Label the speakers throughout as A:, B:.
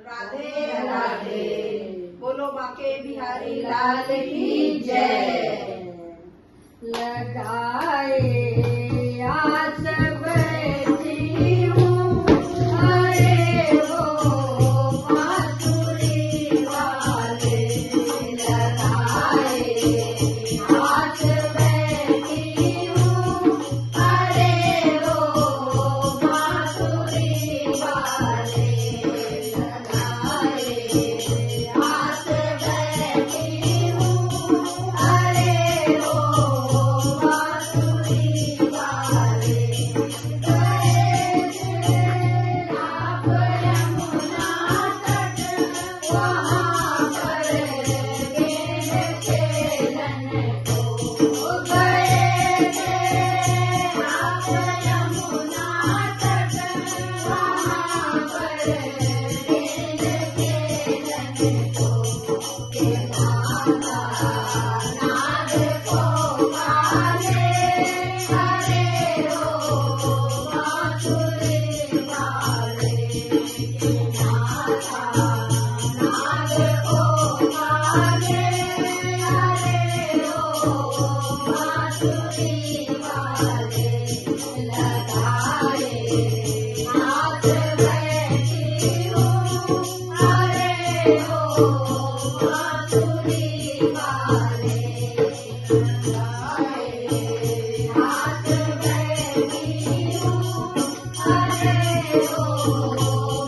A: राधे राधे। बोलो बांके बिहारी लाल की जय।
B: लगाए आस बैठी हूँ, अरे वो बांसुरी वाले। लगाए आस बैठी हूँ, अरे वो बांसुरी वाले। लगाए आस बैठी हूँ, अरे वो बांसुरी वाले। गए थे आप यमुना तट, वहाँ पर गेंद खेलन को। गए थे आप यमुना तट, वहाँ पर गेंद खेलन को। के माता नाद को गाले, अरे वो बांसुरी वाले। के माता नाद को गाले, अरे वो बांसुरी वाले। लगाए हाथ बैठी हूँ, अरे वो बांसुरी वाले। लगाए हाथ बैठी हूँ, अरे वो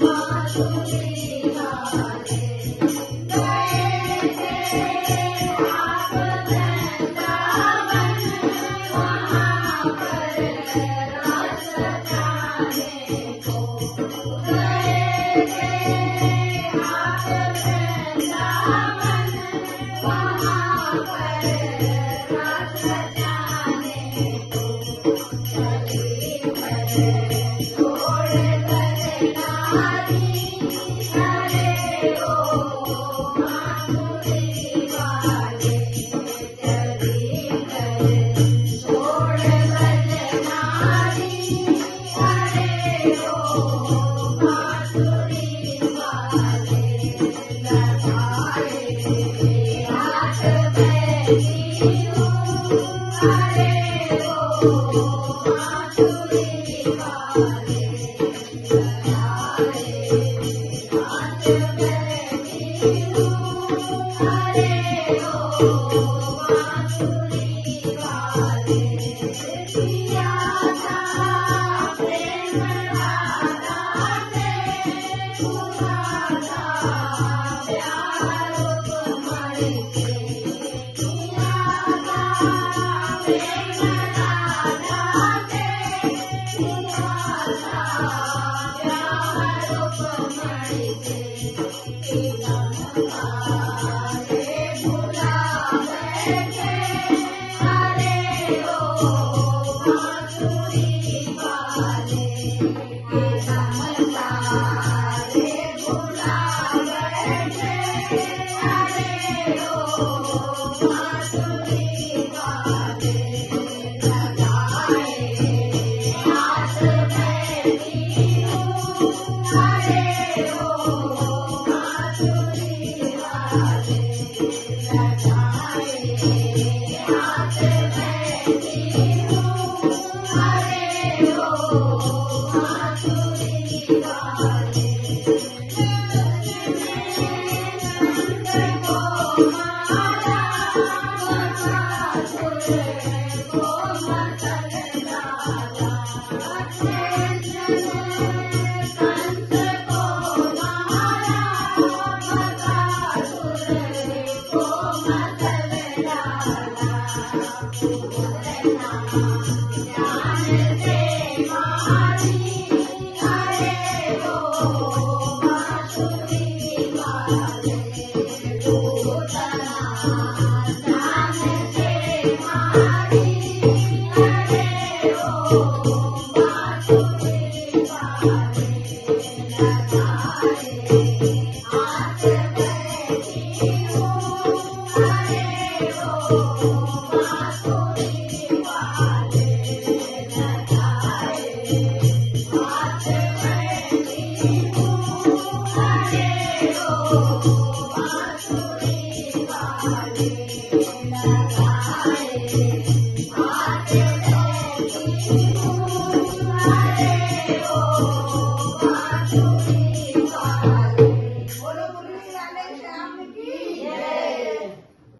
B: बांसुरी वाले। गए थे आप वृंदावन, वहाँ पर रस जाने को। गए थे आप वृंदावन, वहाँ पर रस जाने को। चली पर छोड़ कर नारी, अरे वो बांसुरी वाले। चली कर छोड़ कर नारी, अरे वो बांसुरी वाले। लगाए हाथ बैठी हूँ, अरे वो बांसुरी वाले। लगाए हाथ बैठी हूँ, अरे वो बांसुरी वाले। पिया था प्रेम राधा से, हुआ था प्यार तुम्हारे से। पिया था प्रेम राधा से, हुआ था प्यार तुम्हारे से। रे भुला बैठे, अरे वो बांसुरी वाले। रे भुला बैठे, अरे वो बांसुरी वाले। लगाए हाथ बैठी हूँ, अरे वो बांसुरी वाले। बांसुरी वाले लगाए हाथ में